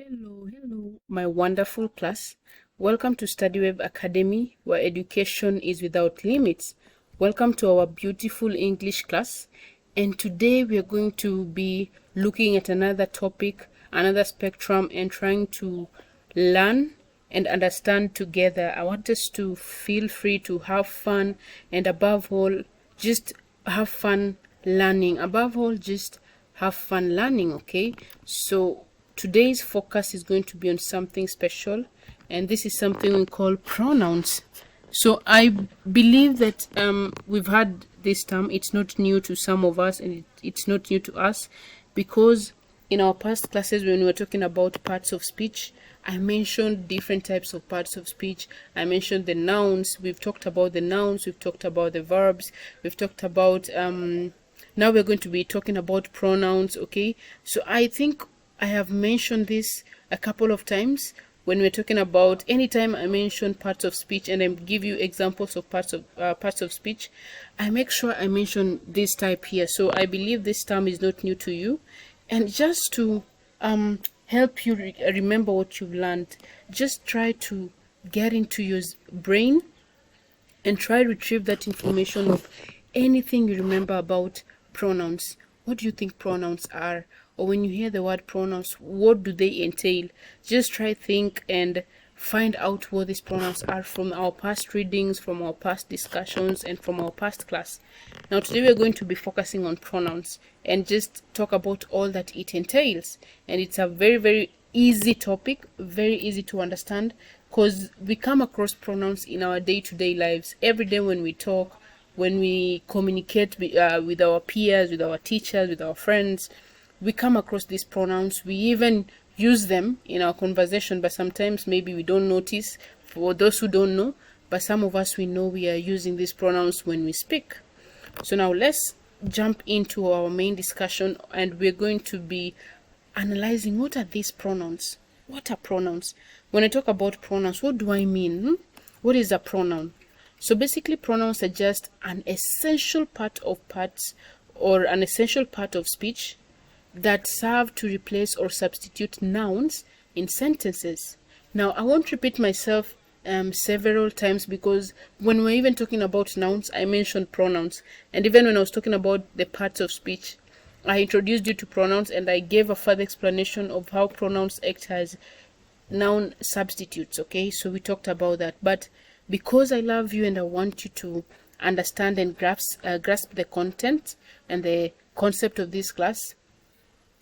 Hello, my wonderful class. Welcome to StudyWeb Academy, where education is without limits. Welcome to our beautiful English class. And today we are going to be looking at another topic, another spectrum, and trying to learn and understand together. I want us to feel free to have fun, and above all, just have fun learning. Above all, just have fun learning, okay? So today's focus is going to be on something special, and this is something we call pronouns. So I believe that we've had this term. It's not new to some of us, and it's not new to us, because in our past classes when we were talking about parts of speech, I mentioned different types of parts of speech. I mentioned the nouns. We've talked about the nouns, we've talked about the verbs, we've talked about now we're going to be talking about pronouns, okay? So I think I have mentioned this a couple of times when we're talking about, anytime I mention parts of speech and I give you examples of parts of speech, I make sure I mention this type here. So I believe this term is not new to you, and just to help you remember what you've learned, just try to get into your brain and try to retrieve that information of anything you remember about pronouns. What do you think pronouns are? Or when you hear the word pronouns, what do they entail? Just try think and find out what these pronouns are from our past readings, from our past discussions, and from our past class. Now today we're going to be focusing on pronouns and just talk about all that it entails. And it's a very easy topic, very easy to understand, because we come across pronouns in our day-to-day lives every day when we talk, when we communicate with our peers, with our teachers, with our friends. We come across these pronouns. We even use them in our conversation, but sometimes maybe we don't notice. For those who don't know, but some of us, we know we are using these pronouns when we speak. So now let's jump into our main discussion, and we're going to be analyzing what are these pronouns. What are pronouns? When I talk about pronouns, what do I mean? What is a pronoun? So basically, pronouns are just an essential part of speech that serve to replace or substitute nouns in sentences. Now, I won't repeat myself several times, because when we're even talking about nouns, I mentioned pronouns. And even when I was talking about the parts of speech, I introduced you to pronouns, and I gave a further explanation of how pronouns act as noun substitutes, okay? So we talked about that. But because I love you and I want you to understand and grasp the content and the concept of this class,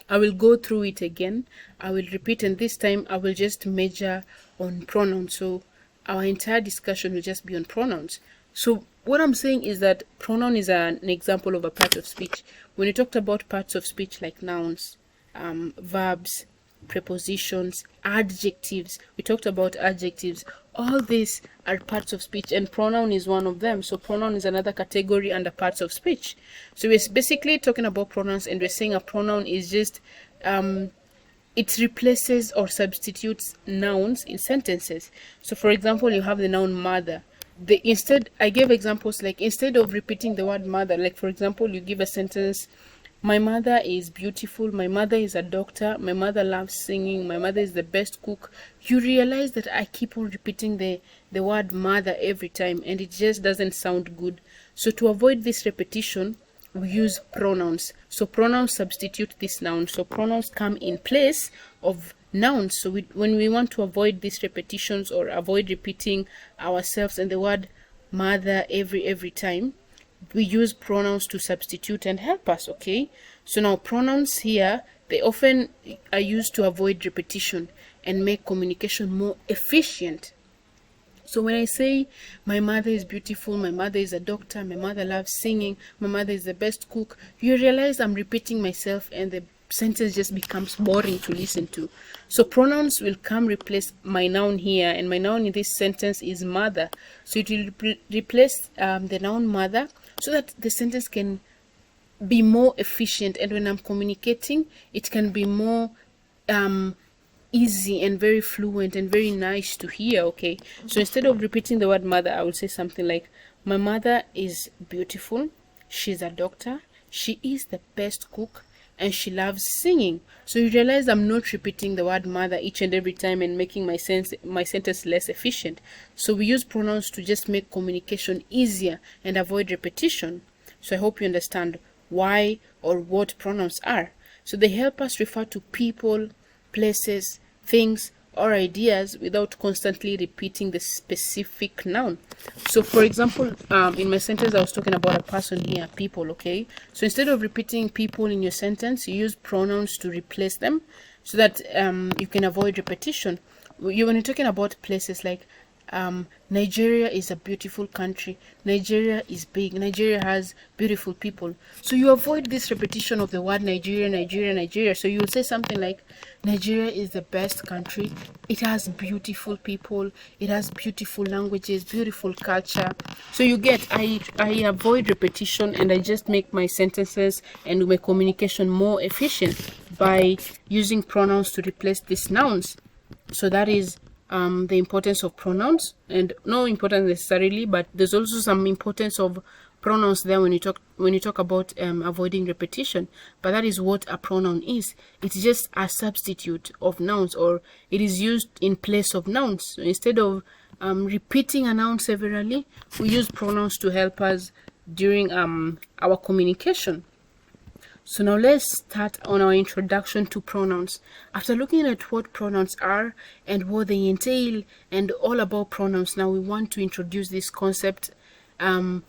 I will go through it again. I will repeat, and this time I will just major on pronouns. So our entire discussion will just be on pronouns. So what I'm saying is that pronoun is an example of a part of speech. When we talked about parts of speech like nouns, verbs, prepositions, adjectives, we talked about adjectives. All these are parts of speech, and pronoun is one of them. So pronoun is another category under parts of speech. So we're basically talking about pronouns, and we're saying a pronoun is just it replaces or substitutes nouns in sentences. So for example, you have the noun mother. I gave examples like, instead of repeating the word mother, like for example, you give a sentence, my mother is beautiful, my mother is a doctor, my mother loves singing, my mother is the best cook. You realize that I keep on repeating the word mother every time, and it just doesn't sound good. So to avoid this repetition, we use pronouns. So pronouns substitute this noun. So pronouns come in place of nouns. So when we want to avoid these repetitions or avoid repeating ourselves and the word mother every time, we use pronouns to substitute and help us, okay? So now pronouns here, they often are used to avoid repetition and make communication more efficient. So when I say my mother is beautiful, my mother is a doctor, my mother loves singing, my mother is the best cook, you realize I'm repeating myself and the sentence just becomes boring to listen to. So pronouns will come replace my noun here, and my noun in this sentence is mother. So it will replace the noun mother, so that the sentence can be more efficient, and when I'm communicating, it can be more easy and very fluent and very nice to hear, okay? So instead of repeating the word mother, I will say something like, my mother is beautiful, she's a doctor, she is the best cook, and she loves singing. So you realize I'm not repeating the word mother each and every time and making my sentence less efficient. So we use pronouns to just make communication easier and avoid repetition. So I hope you understand why or what pronouns are. So they help us refer to people, places, things, or ideas without constantly repeating the specific noun. So for example, in my sentence I was talking about a person here, people, okay? So instead of repeating people in your sentence, you use pronouns to replace them so that you can avoid repetition. When you're talking about places like Nigeria is a beautiful country, Nigeria is big, Nigeria has beautiful people. So you avoid this repetition of the word Nigeria, Nigeria, Nigeria. So you will say something like, Nigeria is the best country, it has beautiful people, it has beautiful languages, beautiful culture. So you get, I avoid repetition and I just make my sentences and my communication more efficient by using pronouns to replace these nouns. So that is the importance of pronouns, and no importance necessarily, but there's also some importance of pronouns there when you talk about avoiding repetition. But that is what a pronoun is. It's just a substitute of nouns, or it is used in place of nouns. So instead of repeating a noun severally, we use pronouns to help us during our communication. So now let's start on our introduction to pronouns. After looking at what pronouns are and what they entail and all about pronouns, now we want to introduce this concept. We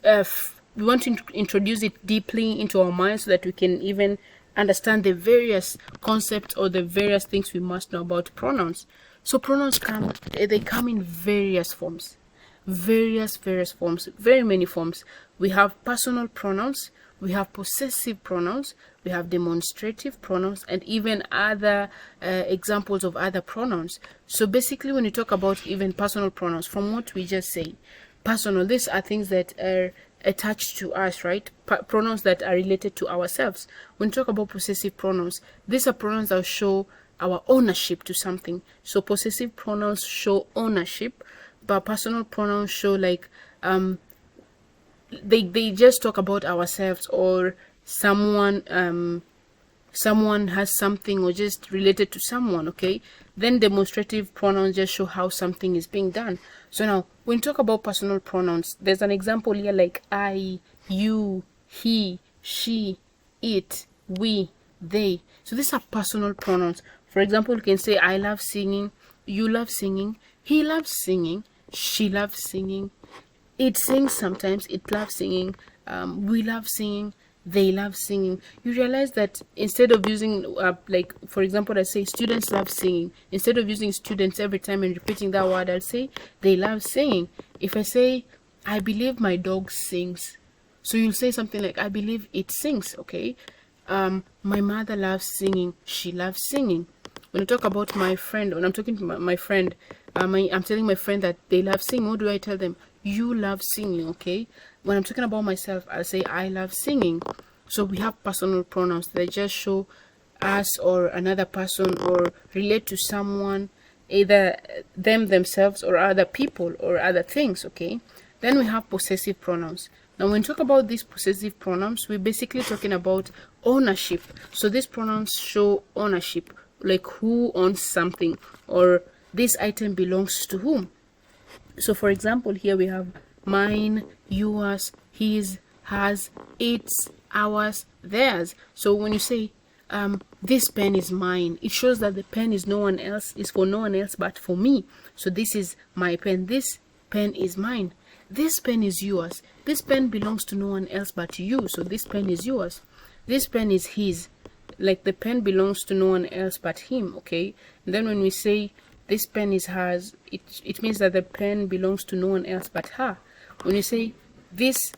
want to introduce it deeply into our minds so that we can even understand the various concepts or the various things we must know about pronouns. So pronouns come in various forms. Various forms, very many forms. We have personal pronouns, we have possessive pronouns, we have demonstrative pronouns, and even other examples of other pronouns. So basically, when you talk about even personal pronouns, from what we just say, personal, these are things that are attached to us, right? Pronouns that are related to ourselves. When you talk about possessive pronouns, these are pronouns that show our ownership to something. So possessive pronouns show ownership, but personal pronouns show like they just talk about ourselves, or someone has something, or just related to someone, okay? Then demonstrative pronouns just show how something is being done. So now when you talk about personal pronouns, there's an example here like I, you, he, she, it, we, they. So these are personal pronouns. For example, you can say I love singing, you love singing, he loves singing, she loves singing, it sings sometimes, it loves singing, we love singing, they love singing. You realize that instead of using like for example, I say students love singing, instead of using students every time and repeating that word, I'll say they love singing. If I say I believe my dog sings, so you'll say something like I believe it sings, okay? My mother loves singing, she loves singing. When I talk about my friend, when I'm talking to my friend, I'm telling my friend that they love singing, what do I tell them? You love singing, okay? When I'm talking about myself, I'll say I love singing. So we have personal pronouns that just show us or another person or relate to someone, either them themselves or other people or other things, okay? Then we have possessive pronouns. Now when we talk about these possessive pronouns, we're basically talking about ownership. So these pronouns show ownership, like who owns something, or this item belongs to whom. So for example, here we have mine, yours, his, hers, its, ours, theirs. So when you say this pen is mine, it shows that the pen is for no one else but for me. So this is my pen, this pen is mine. This pen is yours, this pen belongs to no one else but you, so this pen is yours. This pen is his, like the pen belongs to no one else but him, okay? And then when we say this pen is hers, it means that the pen belongs to no one else but her. When you say this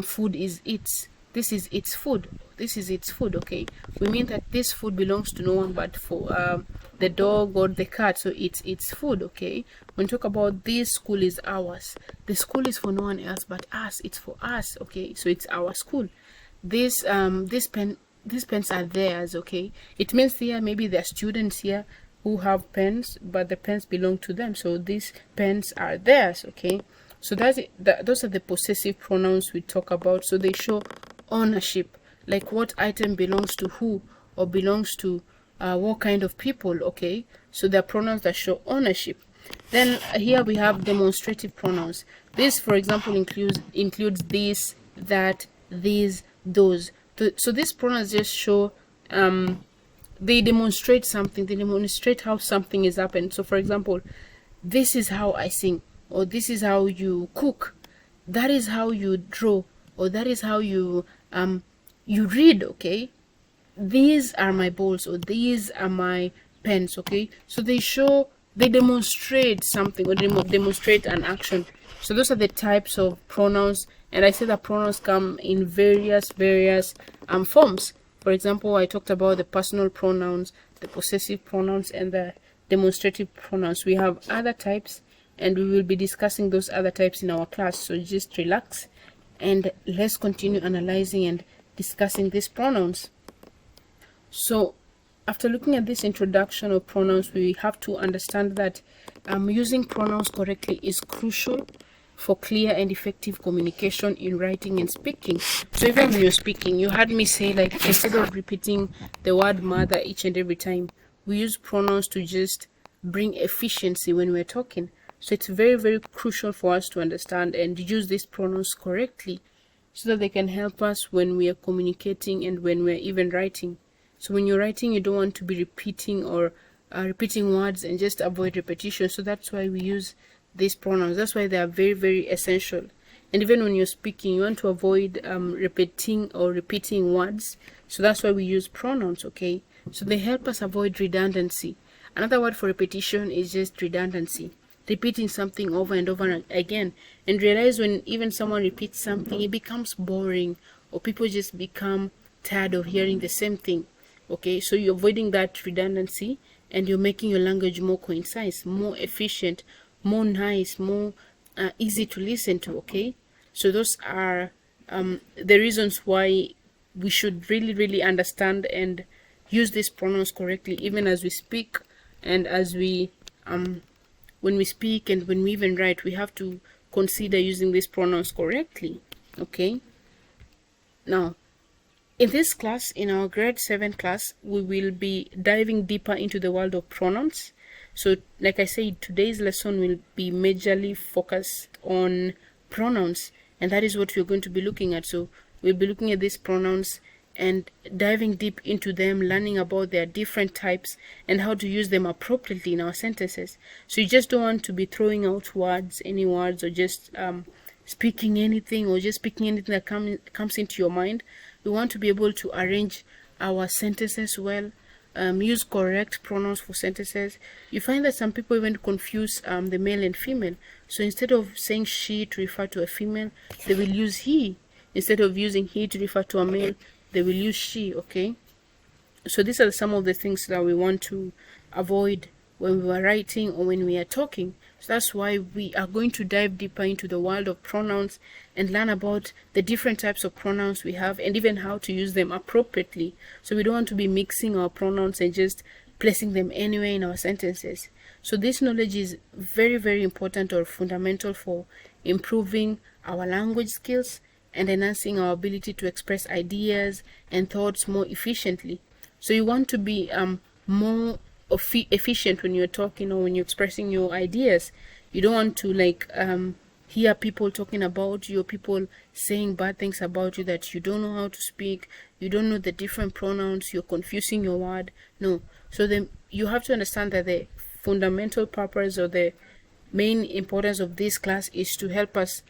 food is its, this is its food, this is its food, okay? We mean that this food belongs to no one but for the dog or the cat, so it's its food, okay? When we talk about this school is ours, the school is for no one else but us, it's for us, okay? So it's our school. These pens are theirs, okay? It means here maybe there are students here who have pens, but the pens belong to them, so these pens are theirs, okay? So those are the possessive pronouns we talk about. So they show ownership, like what item belongs to who, or belongs to what kind of people. Okay, so they're pronouns that show ownership. Then here we have demonstrative pronouns. This, for example, includes this, that, these, those. So these pronouns just show they demonstrate something. They demonstrate how something is happened. So for example, this is how I sing, or this is how you cook, that is how you draw, or that is how you read. Okay, these are my balls, or these are my pens. Okay, so they demonstrate something, or demonstrate an action. So those are the types of pronouns, and I say that pronouns come in various forms. For example, I talked about the personal pronouns, the possessive pronouns, and the demonstrative pronouns. We have other types, and we will be discussing those other types in our class. So just relax and let's continue analyzing and discussing these pronouns. So after looking at this introduction of pronouns, we have to understand that using pronouns correctly is crucial for clear and effective communication in writing and speaking. So even when you're speaking, you heard me say, like, instead of repeating the word mother each and every time, we use pronouns to just bring efficiency when we're talking. So it's very crucial for us to understand and use these pronouns correctly, so that they can help us when we are communicating and when we're even writing. So when you're writing, you don't want to be repeating words and just avoid repetition. So that's why we use these pronouns. That's why they are very essential. And even when you're speaking, you want to avoid repeating words. So that's why we use pronouns. Okay, so they help us avoid redundancy. Another word for repetition is just redundancy. Repeating something over and over again, and realize when even someone repeats something, it becomes boring, or people just become tired of hearing the same thing. Okay, so you're avoiding that redundancy, and you're making your language more concise, more efficient, more nice, more easy to listen to. Okay, so those are the reasons why we should really understand and use these pronouns correctly, even as we speak, and as we when we speak and when we even write. We have to consider using these pronouns correctly. Okay, now in this class, in our grade 7 class, we will be diving deeper into the world of pronouns. So like I said, today's lesson will be majorly focused on pronouns, and that is what we're going to be looking at. So we'll be looking at these pronouns and diving deep into them, learning about their different types and how to use them appropriately in our sentences. So you just don't want to be throwing out any words, or just speaking anything, or just speaking anything that comes into your mind. We want to be able to arrange our sentences well, use correct pronouns for sentences. You find that some people even confuse the male and female. So instead of saying she to refer to a female, they will use he. Instead of using he to refer to a male, they will use she. Okay, so these are some of the things that we want to avoid when we are writing or when we are talking. So that's why we are going to dive deeper into the world of pronouns and learn about the different types of pronouns we have, and even how to use them appropriately. So we don't want to be mixing our pronouns and just placing them anywhere in our sentences. So this knowledge is very important, or fundamental, for improving our language skills and enhancing our ability to express ideas and thoughts more efficiently. So you want to be more efficient when you're talking or when you're expressing your ideas. You don't want to hear people talking about you, or people saying bad things about you, that you don't know how to speak, you don't know the different pronouns, you're confusing your word. No. So then you have to understand that the fundamental purpose, or the main importance of this class, is to help us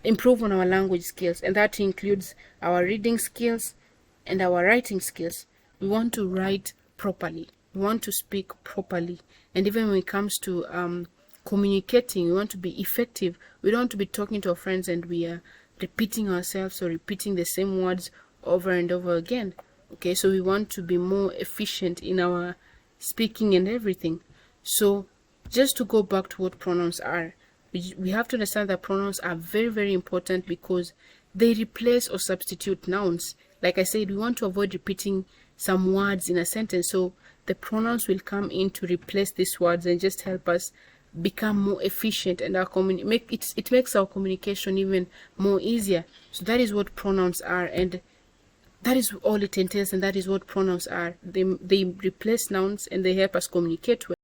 improve on our language skills, and that includes our reading skills and our writing skills. We want to write properly, we want to speak properly, and even when it comes to communicating, we want to be effective. We don't want to be talking to our friends and we are repeating ourselves, or repeating the same words over and over again. Okay, so we want to be more efficient in our speaking and everything. So just to go back to what pronouns are, we have to understand that pronouns are very important, because they replace or substitute nouns. Like I said, we want to avoid repeating some words in a sentence, so the pronouns will come in to replace these words and just help us become more efficient, and it makes our communication even more easier. So that is what pronouns are, and That is all it entails, and that is what pronouns are. They replace nouns and they help us communicate well.